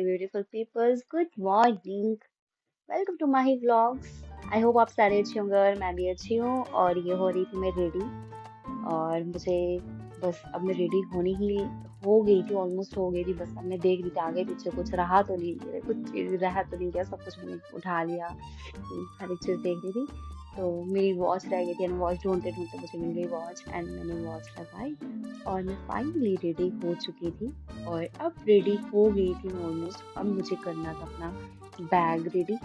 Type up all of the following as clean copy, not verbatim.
my beautiful peoples. Good morning. Welcome to my vlogs. I hope आप सारे अच्छे होंगे और मैं भी अच्छी हूँ। और ये हो रही थी मैं रेडी, और मुझे बस अब मैं रेडी होनी ही हो गई थी, ऑलमोस्ट हो गई थी। बस अब मैं देख रही थी आगे पीछे कुछ रहा तो नहीं, कुछ रहा तो नहीं, क्या सब कुछ मैंने उठा लिया, हर एक चीज़ देख रही थी। तो मेरी वॉच रह गई थी एंड वॉच ढूंढते ढूंढते मुझे मिल गई वॉच, एंड मैंने वॉच लगाई और मैं फाइनली रेडी हो चुकी थी। और अब रेडी हो गई थी मैं ऑलमोस्ट। अब मुझे करना था अपना बैग रेडी,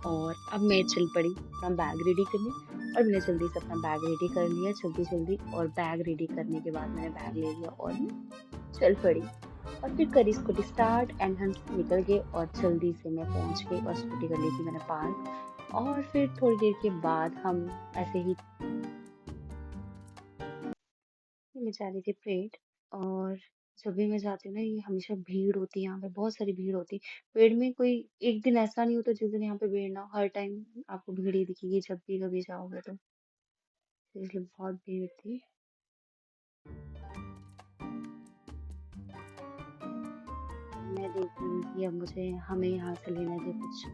और अब मैं चल पड़ी अपना बैग रेडी करने। और मैंने जल्दी से अपना बैग रेडी कर लिया जल्दी जल्दी, और बैग रेडी करने के बाद मैंने बैग ले लिया और मैं चल पड़ी। और फिर करी स्कूटी स्टार्ट एंड हम निकल गए, और जल्दी से मैं पहुंच गई और स्कूटी कर ली थी मैंने पार्क। और फिर थोड़ी देर के बाद हम ऐसे ही मैं जा रही थी परेड। और जब भी मैं जाती हूँ ना, ये हमेशा भीड़ होती है, यहाँ पे बहुत सारी भीड़ होती है। परेड में कोई एक दिन ऐसा नहीं होता जिस दिन यहाँ पे भीड़ ना हो, हर टाइम आपको भीड़ ही दिखेगी जब भी कभी जाओगे तो। इसलिए बहुत भीड़ थी। मैं देख रही थी अब मुझे हमें यहाँ से लेना थे कुछ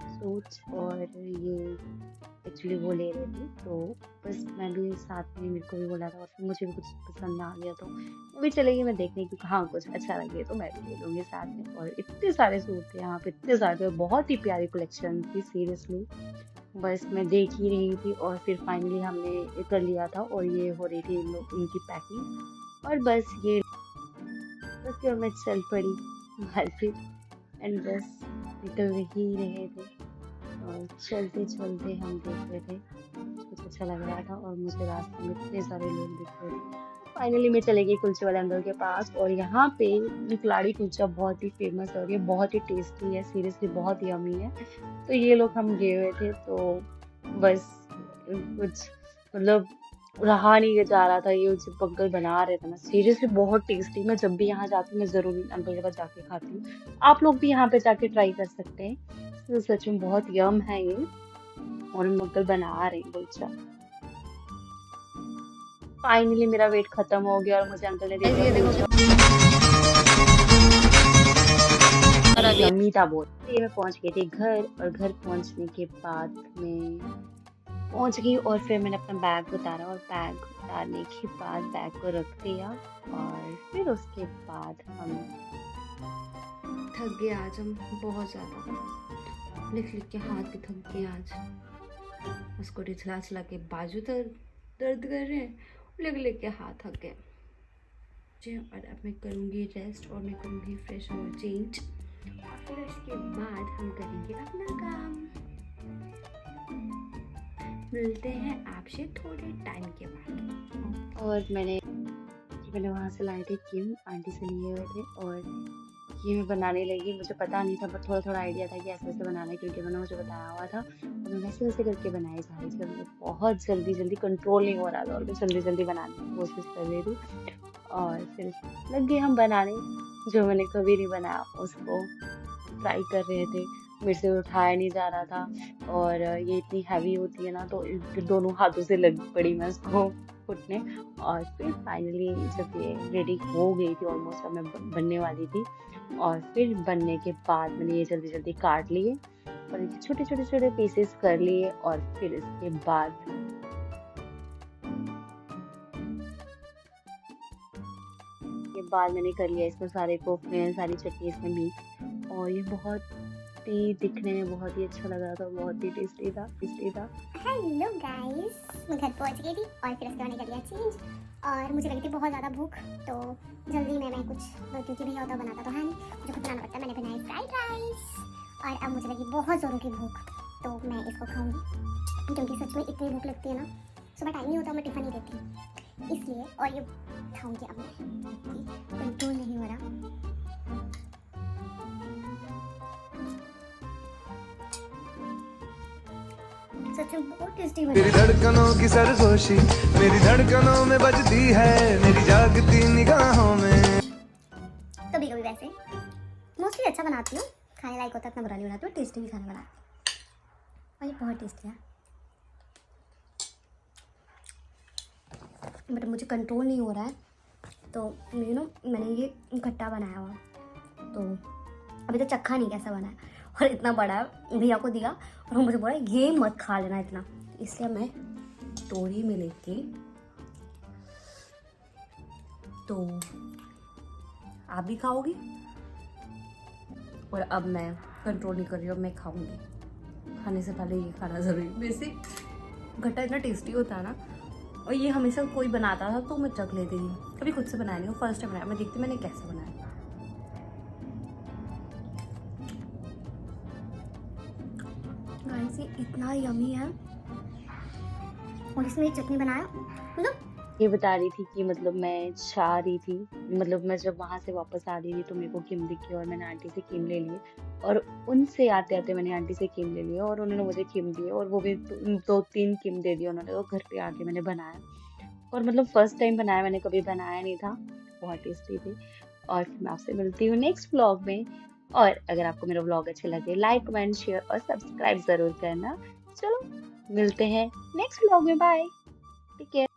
सूट्स, और ये एक्चुअली वो ले रहे थे। तो बस मैं भी साथ में, मेरे को भी बोला था और फिर मुझे भी कुछ पसंद आ गया तो वो भी चलेगी। मैं देखने की हाँ कुछ अच्छा लगे तो मैं भी ले लूँगी साथ में। और इतने सारे सूट थे यहाँ पे, इतने सारे थे, बहुत ही प्यारी कलेक्शन थी सीरियसली। बस मैं देख ही रही थी और फिर फाइनली हमने ये कर लिया था, और ये हो रही थी इन लोग इनकी पैकिंग। और बस फिर मैं चल पड़ी मार्केट, एंड बस निकल ही रहे थे। और चलते चलते हम देख रहे थे कुछ अच्छा लग रहा था, और मुझे रास्ते में इतने सारे लोग दिख रहे थे। फाइनली मैं चले गई कुलचे वाले अंकल के पास, और यहाँ पे निकलाड़ी कुलचा बहुत ही फेमस है और ये बहुत ही टेस्टी है, सीरियसली बहुत ही यमी है। तो ये लोग हम गए हुए थे, तो बस कुछ मतलब रहा नहीं जा रहा था। ये जो अंकल बना रहे थे ना, सीरियसली बहुत टेस्टी। मैं जब भी यहाँ जाती हूँ मैं जरूर इन अंकल के पास जाके खाती हूँ। आप लोग भी यहाँ पे जाके ट्राई कर सकते हैं, तो सच में बहुत यम है ये। और अंकल बना रहे हैं कुलचा। फाइनली मेरा वेट खत्म हो गया और मुझे अंकल ने दे दिया कुलचा। यम्मी था बहुत। ये मैं पहुंच गई थी घर, और घर पहुंचने के बाद मैं पहुंच गई, और फिर मैंने अपना बैग उतारा, और बैग उतारने के बाद बैग को रख दिया। और फिर उसके बाद हम थक गए आज हम बहुत ज़्यादा, लिख लिख के हाथ भी थक गए आज। उसको चला चला के बाजू दर्द कर रहे हैं, लिख लिख के हाथ थक गए। और अब मैं करूँगी रेस्ट, और मैं करूँगी फ्रेश और चेंज, और फिर उसके बाद हम करेंगे अपना काम। मिलते हैं आपसे थोड़े टाइम के बाद। और मैंने वहाँ से लाए थे क्यों आंटी से लिए हुए थे, और ये मैं बनाने लगी। मुझे पता नहीं था, बट थोड़ा थोड़ा आइडिया था कि ऐसे ऐसे बनाना है, क्योंकि उन्होंने मुझे बताया हुआ था। और मैं वैसे वैसे करके बनाई जा रही थी, मुझे बहुत जल्दी जल्दी कंट्रोल नहीं हो रहा था, और मैं जल्दी जल्दी बनाने की कोशिश कर रही थी। और फिर लग गए हम बनाने, जो मैंने कभी नहीं बनाया उसको ट्राई कर रहे थे। मेरे से उठाया नहीं जा रहा था, और ये इतनी हैवी होती है ना, तो फिर दोनों हाथों से लग पड़ी मैं उसको घुटने। और फिर फाइनली जब ये रेडी हो गई थी ऑलमोस्ट, अब मैं बनने वाली थी, और फिर बनने के बाद मैंने ये जल्दी जल्दी काट लिए और इनके छोटे छोटे छोटे पीसेस कर लिए। और फिर इसके बाद मैंने कर लिया इसको सारे को, सारी चटनी इसमें मिक्स। और ये बहुत ही दिखने में बहुत ही अच्छा लग रहा था, बहुत ही टेस्टी था। हेलो गाइस, मैं घर पहुंच गई थी और फिर उसके बाद कर लिया चेंज। और मुझे लगी थी बहुत ज़्यादा भूख, तो जल्दी में मैं कुछ, क्योंकि भैया होता बनाता तो है नहीं, मुझे खुद बनाना पड़ता है। मैंने बनाई फ्राइड राइस, और अब मुझे लगी बहुत ज़ोरों की भूख, तो मैं इसको खाऊंगी, क्योंकि सच में इतनी भूख लगती है ना, सुबह टाइम नहीं होता, मैं टिफ़िन नहीं देती इसलिए। और ये खाऊंगी अब मैं, कंट्रोल नहीं हो रहा। सच में बहुत टेस्टी बना। मेरी धड़कनों की सरगोशी मेरी धड़कनों में बजती है, मेरी जागती निगाहों में। कभी कभी वैसे मोस्टली अच्छा बनाती हूँ, खाने लायक होता है, इतना बुरा नहीं बनाती हूँ, टेस्टी भी खाना बनाती हूँ। और ये बहुत टेस्टी है, बट मुझे कंट्रोल नहीं हो रहा है। तो मैंने ये खट्टा बनाया हुआ, तो अभी तो चखा नहीं कैसा बना है, और इतना बड़ा है। भैया को दिया और वो मुझे बोला ये मत खा लेना इतना, इसलिए मैं टोरी में लेके, तो आप भी खाओगी। और अब मैं कंट्रोल नहीं कर रही हूँ, अब मैं खाऊंगी। खाने से पहले ये खाना ज़रूरी। वैसे गट्टा इतना टेस्टी होता है ना, और ये हमेशा कोई बनाता था तो मैं चख लेती थी, कभी खुद से बनाया नहीं, वो फर्स्ट टाइम बनाया। मैं देखती मैंने कैसे बनाया। गाइस ये इतना यमी है, और इसमें चटनी बनाया, मतलब ये बता रही थी कि मतलब मैं चाह रही थी, मतलब मैं जब वहां से वापस आ रही थी तो मेरे को किम दिखी और मैंने आंटी से किम ले लिए, और उनसे आते आते मैंने आंटी से किम ले लिया और उन्होंने मुझे किम दिए, और वो भी 2-3 किम दे दिए उन्होंने। और घर पे आके मैंने बनाया, और मतलब फर्स्ट टाइम बनाया, मैंने कभी बनाया नहीं था, बहुत टेस्टी थी। और फिर मैं आपसे मिलती हूँ नेक्स्ट व्लॉग में। और अगर आपको मेरा व्लॉग अच्छे लगे, लाइक कमेंट शेयर और सब्सक्राइब जरूर करना। चलो मिलते हैं नेक्स्ट व्लॉग में, बाय, टेक केयर।